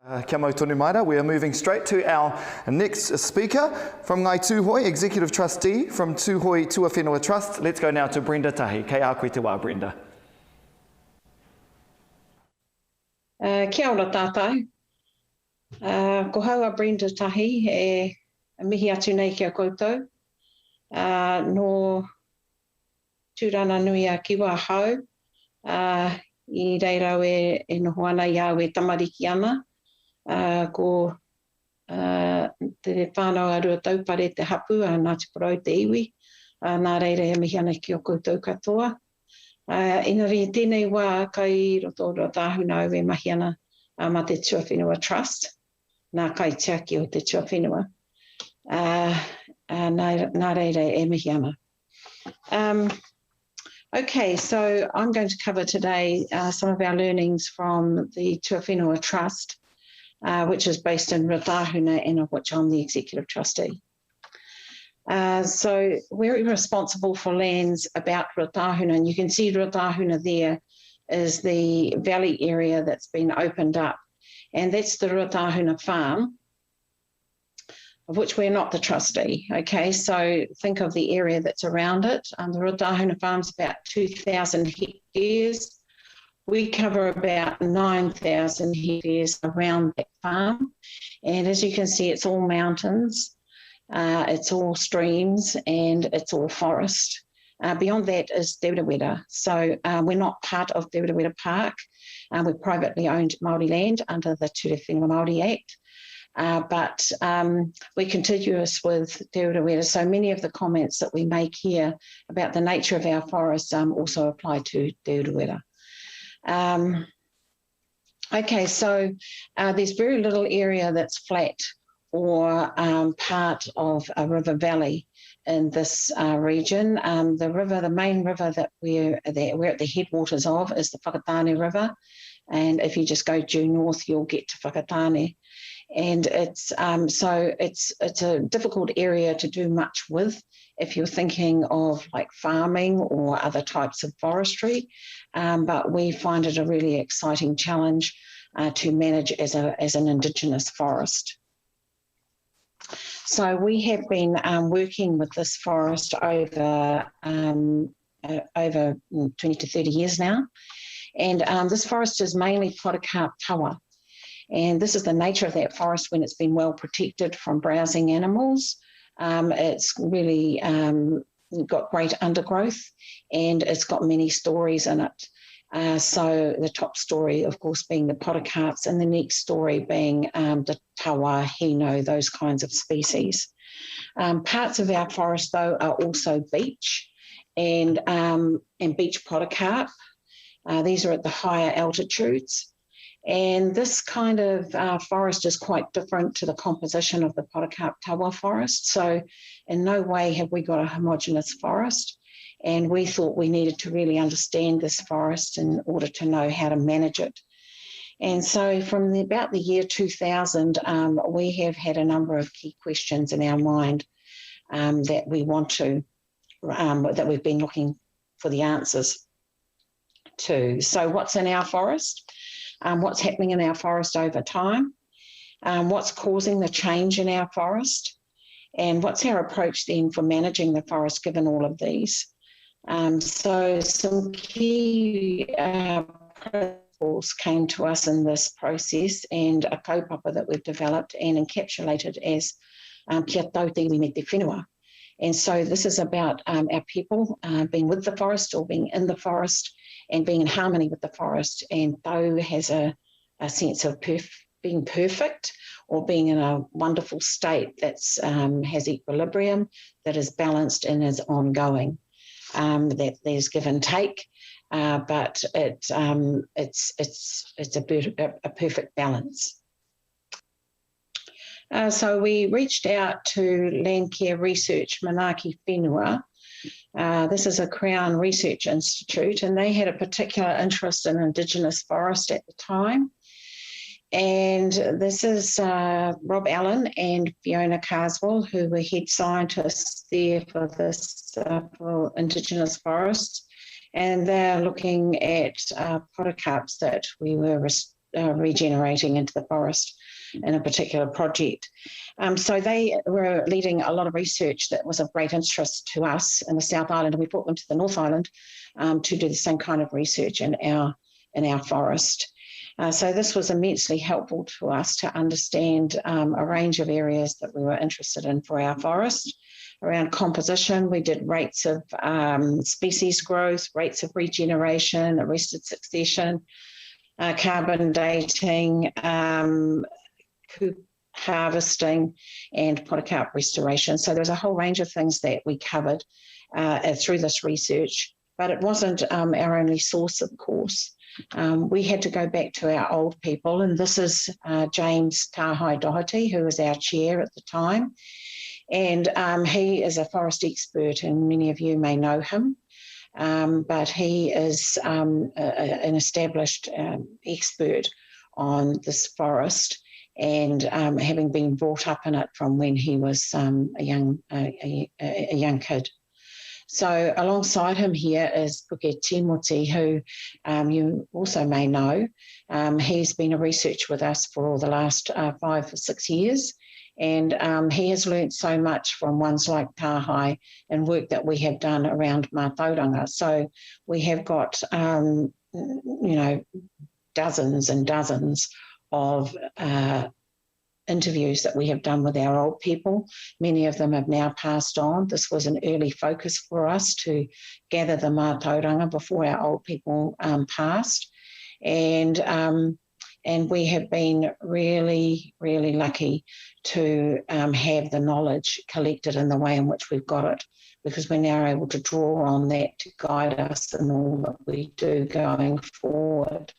Kia mau tonu maira. We are moving straight to our next speaker from Ngai Tuhoe, Executive Trustee from Tuhoe Tuawhenua Trust. Let's go now to Brenda Tahi. Kei a koe te wā, Brenda. Kia ora tātou. Ko haua Brenda Tahi e mihi atu nei kia koutou. No tūrana nui a kiwa hau. I reirau e noho ana i au e tamariki ana. Ko te whānau arua taupare te hapu a Ngati Porou te iwi. Nā reire e mihi ana ki o koutou katoa. Engari tēnei wā kai roto Tāhuna au e mahi ana ma te Tuawhenua Trust. Nā kai te aki o te Tuawhenua. Nā reire e mihi ana. Okay, so I'm going to cover today some of our learnings from the Tuawhenua Trust, which is based in Tāhuna and of which I'm the Executive Trustee. So we're responsible for lands about Tāhuna, and you can see Tāhuna there is the valley area that's been opened up, and that's the Tāhuna farm, of which we're not the trustee. Okay, so think of the area that's around it. The Tāhuna farm's about 2,000 hectares. We cover about 9,000 hectares around that farm. And as you can see, it's all mountains, it's all streams, and it's all forest. Beyond that is Doherty. So we're not part of Doherty Park. We're privately owned Māori land under the Tuhoe Māori Act. But we're contiguous with Doherty. So many of the comments that we make here about the nature of our forests also apply to Doherty. Okay, so there's very little area that's flat or part of a river valley in this region. The main river that we're at the headwaters of is the Pakitani River. And if you just go due north, you'll get to Pakitani. And it's a difficult area to do much with if you're thinking of like farming or other types of forestry, but we find it a really exciting challenge to manage as an Indigenous forest. So we have been working with this forest over 20 to 30 years now, and this forest is mainly podocarp tawa. And this is the nature of that forest when it's been well protected from browsing animals. It's really got great undergrowth, and it's got many stories in it. So the top story, of course, being the podocarps, and the next story being the Tuawhenua, those kinds of species. Parts of our forest, though, are also beech and beech podocarp. These are at the higher altitudes. And this kind of forest is quite different to the composition of the podocarp tawa forest. So in no way have we got a homogeneous forest. And we thought we needed to really understand this forest in order to know how to manage it. And so from about the year 2000, we have had a number of key questions in our mind that we want to, that we've been looking for the answers to. So what's in our forest? What's happening in our forest over time, what's causing the change in our forest, and what's our approach then for managing the forest given all of these. So some key principles came to us in this process, and a kaupapa that we've developed and encapsulated as kia tau te iwi me te whenua. And so this is about our people being with the forest or being in the forest and being in harmony with the forest. And tau has a sense of being perfect or being in a wonderful state that has equilibrium, that is balanced and is ongoing, that there's give and take, but it's a perfect balance. So we reached out to Landcare Research Manaaki Whenua. This is a Crown Research Institute, and they had a particular interest in Indigenous forest at the time. And this is Rob Allen and Fiona Carswell, who were head scientists there for this for Indigenous forests. And they're looking at podocarps that we were regenerating into the forest in a particular project. So they were leading a lot of research that was of great interest to us in the South Island, and we brought them to the North Island to do the same kind of research in our forest. So this was immensely helpful to us to understand a range of areas that we were interested in for our forest. Around composition, we did rates of species growth, rates of regeneration, arrested succession, carbon dating, coop harvesting, and podocarp restoration. So there's a whole range of things that we covered through this research, but it wasn't our only source, of course. We had to go back to our old people, and this is James Tahi Doherty, who was our chair at the time. And he is a forest expert, and many of you may know him, but he is an established expert on this forest, and having been brought up in it from when he was a young kid. So alongside him here is Pakitani, who you also may know. He's been a researcher with us for the last 5 or 6 years, and he has learnt so much from ones like Tahi and work that we have done around mātauranga. So we have got, dozens and dozens of interviews that we have done with our old people. Many of them have now passed on. This was an early focus for us to gather the mātauranga before our old people passed. And we have been really, really lucky to have the knowledge collected in the way in which we've got it, because we're now able to draw on that to guide us in all that we do going forward.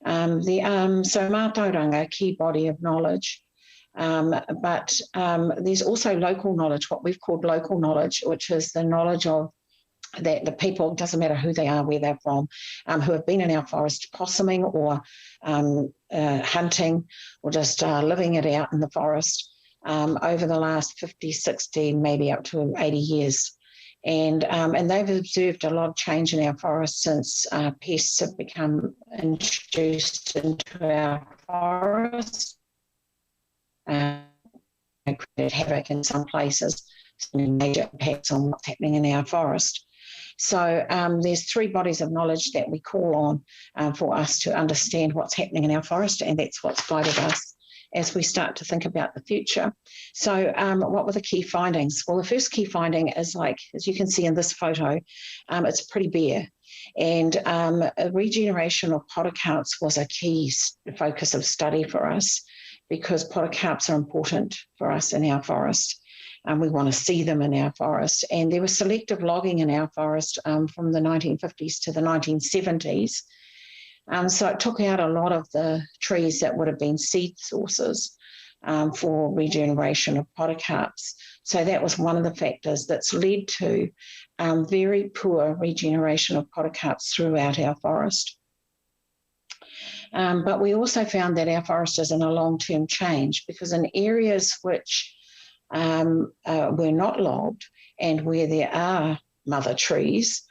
So mātauranga, a key body of knowledge, but there's also local knowledge, what we've called local knowledge, which is the knowledge of that the people, doesn't matter who they are, where they're from, who have been in our forest possuming or hunting or just living it out in the forest over the last 50, 60, maybe up to 80 years. And they've observed a lot of change in our forest since pests have become introduced into our forest. Created havoc in some places, some major impacts on what's happening in our forest. So there's 3 bodies of knowledge that we call on for us to understand what's happening in our forest, and that's what's guided us as we start to think about the future. So what were the key findings? Well, the first key finding is, like, as you can see in this photo, it's pretty bare. And a regeneration of podocarps was a key focus of study for us, because podocarps are important for us in our forest. We want to see them in our forest. And there was selective logging in our forest from the 1950s to the 1970s. So it took out a lot of the trees that would have been seed sources for regeneration of podocarps. So that was one of the factors that's led to very poor regeneration of podocarps throughout our forest. But we also found that our forest is in a long-term change, because in areas which were not logged and where there are mother trees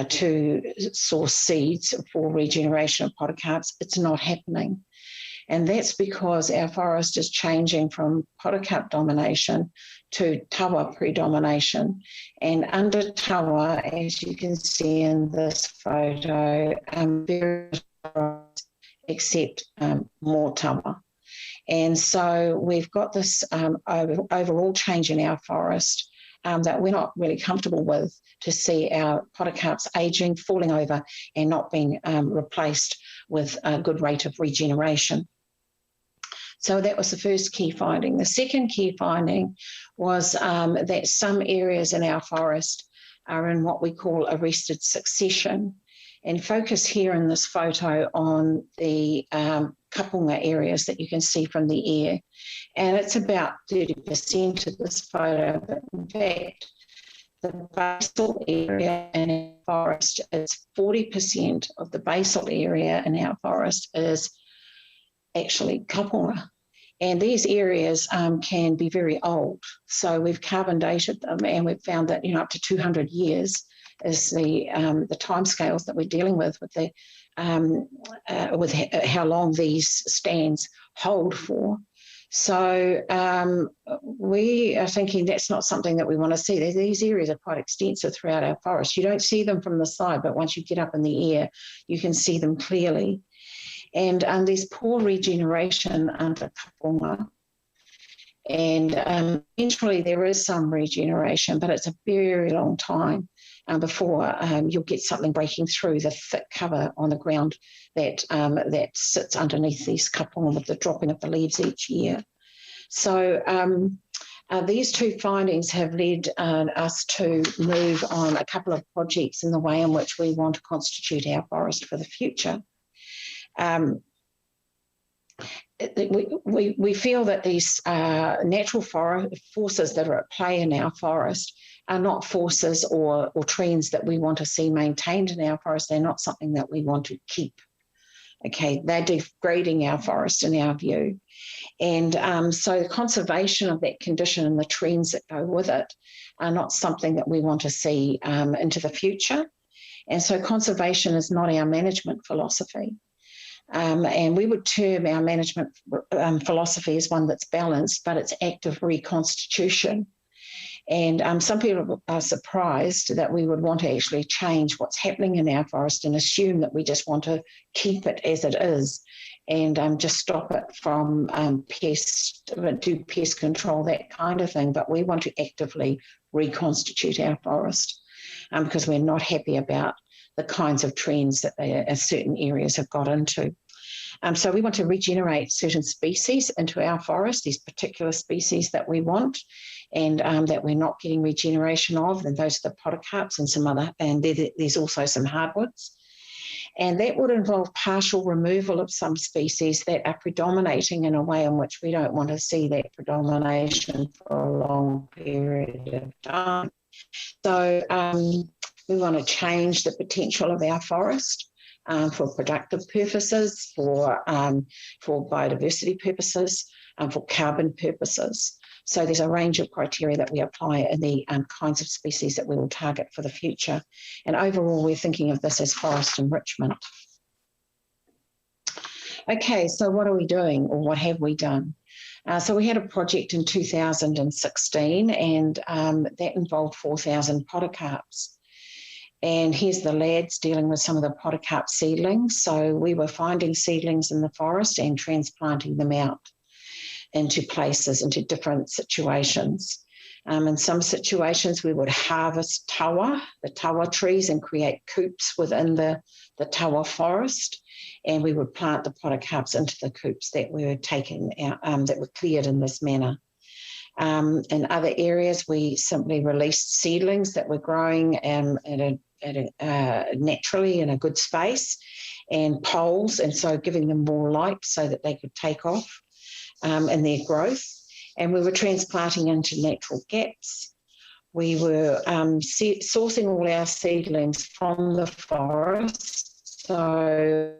to source seeds for regeneration of podocarps, it's not happening. And that's because our forest is changing from podocarp domination to tawa predomination. And under tawa, as you can see in this photo, except more tawa. And so we've got this overall change in our forest that we're not really comfortable with, to see our podocarps aging, falling over, and not being replaced with a good rate of regeneration. So that was the first key finding. The second key finding was that some areas in our forest are in what we call arrested succession. And focus here in this photo on the kapunga areas that you can see from the air. And it's about 30% of this photo, but in fact, the basal area in our forest is 40% of the basal area in our forest is actually kapunga. And these areas can be very old. So we've carbon dated them, and we've found that, up to 200 years, is the timescales that we're dealing with how long these stands hold for. So we are thinking that's not something that we want to see. These areas are quite extensive throughout our forest. You don't see them from the side, but once you get up in the air, you can see them clearly. And there's poor regeneration under kapunga. And eventually there is some regeneration, but it's a very long time before you'll get something breaking through the thick cover on the ground that sits underneath these kapunga with the dropping of the leaves each year. So these two findings have led us to move on a couple of projects in the way in which we want to constitute our forest for the future. We feel that these natural forces that are at play in our forest are not forces or trends that we want to see maintained in our forest. They're not something that we want to keep. Okay, they're degrading our forest in our view. And so the conservation of that condition and the trends that go with it are not something that we want to see into the future. And so conservation is not our management philosophy. And we would term our management philosophy as one that's balanced, but it's active reconstitution. And some people are surprised that we would want to actually change what's happening in our forest and assume that we just want to keep it as it is and just stop it from do pest control, that kind of thing. But we want to actively reconstitute our forest because we're not happy about the kinds of trends that certain areas have got into. So we want to regenerate certain species into our forest, these particular species that we want and that we're not getting regeneration of, and those are the podocarps and some other, and there's also some hardwoods. And that would involve partial removal of some species that are predominating in a way in which we don't want to see that predomination for a long period of time. So we want to change the potential of our forest for productive purposes, for biodiversity purposes, for carbon purposes. So there's a range of criteria that we apply in the kinds of species that we will target for the future. And overall, we're thinking of this as forest enrichment. Okay, so what are we doing, or what have we done? So we had a project in 2016, and that involved 4,000 podocarps. And here's the lads dealing with some of the podocarp seedlings. So we were finding seedlings in the forest and transplanting them out into places, into different situations. In some situations, we would harvest tawa, the tawa trees, and create coops within the tawa forest. And we would plant the podocarps into the coops that were taken out, that were cleared in this manner. In other areas, we simply released seedlings that were growing naturally in a good space, and poles, and so giving them more light so that they could take off in their growth. And we were transplanting into natural gaps. We were sourcing all our seedlings from the forest, so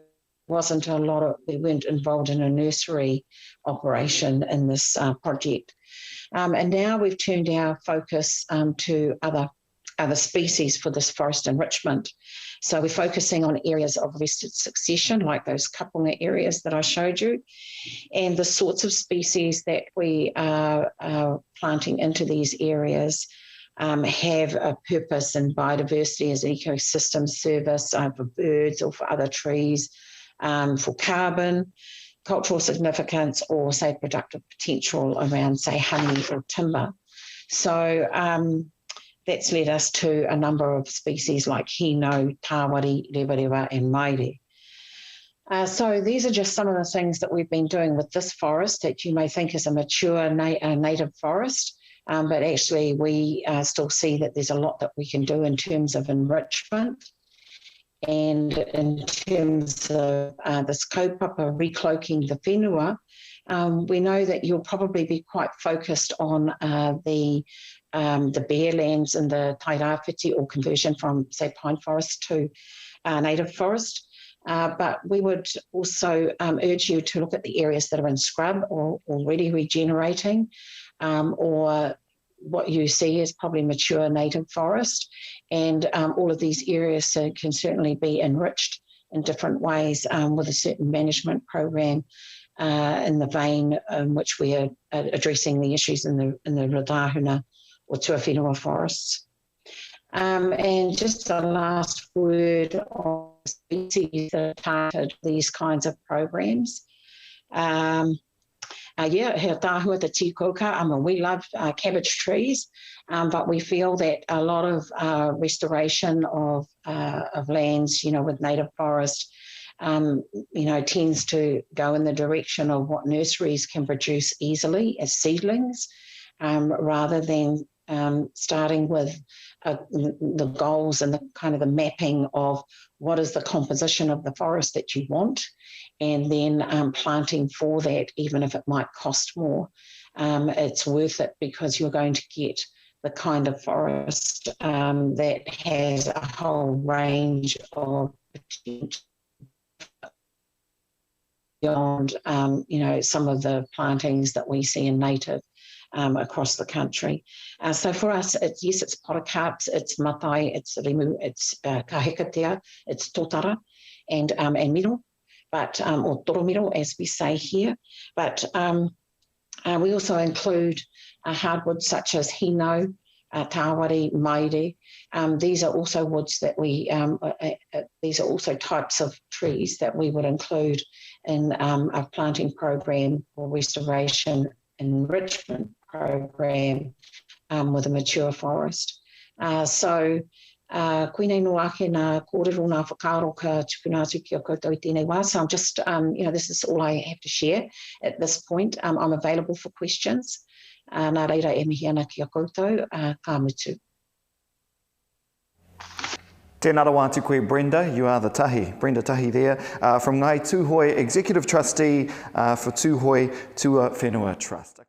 we weren't involved in a nursery operation in this project. And now we've turned our focus to other species for this forest enrichment. So we're focusing on areas of arrested succession, like those kapunga areas that I showed you, and the sorts of species that we are planting into these areas have a purpose in biodiversity as an ecosystem service for birds or for other trees, for carbon, cultural significance, or say productive potential around say honey or timber. So that's led us to a number of species like hino, tawari, rewarewa, and maire. So these are just some of the things that we've been doing with this forest that you may think is a mature native forest, but actually we still see that there's a lot that we can do in terms of enrichment. And in terms of this kaupapa recloaking the whenua, we know that you'll probably be quite focused on the bare lands and the tairawhiti, or conversion from, say, pine forest to native forest. But we would also urge you to look at the areas that are in scrub or already regenerating, or what you see is probably mature native forest, and all of these areas can certainly be enriched in different ways with a certain management program in the vein in which we are addressing the issues in the Tuawhenua or Tuawhenua forests. And just a last word on species that are targeted these kinds of programs. He tahua the tikoka. We love cabbage trees, but we feel that a lot of restoration of lands, with native forest, tends to go in the direction of what nurseries can produce easily as seedlings, rather than starting with the goals and the kind of the mapping of what is the composition of the forest that you want, and then planting for that, even if it might cost more. It's worth it because you're going to get the kind of forest that has a whole range of potential beyond, some of the plantings that we see in native across the country. So for us, it's podocarps, it's matai, it's rimu, it's kahikatea, it's totara, and miro, but or toromiro, as we say here. But we also include hardwoods such as hino, tawari, maire. These are also woods that these are also types of trees that we would include in a planting program or restoration enrichment program with a mature forest. So koinei no ake nā kōrero nā whakaaro ka tukunatu ki a koutou I tēnei wā. So I'm just, this is all I have to share at this point. I'm available for questions. Nā reira e mihi ana ki a koutou, ka mutu. Tēnā rawa atu koe, Brenda. You are the Tahi, Brenda Tahi there, from Ngati Tuhoe, Executive Trustee for Tuhoe Tuawhenua Trust.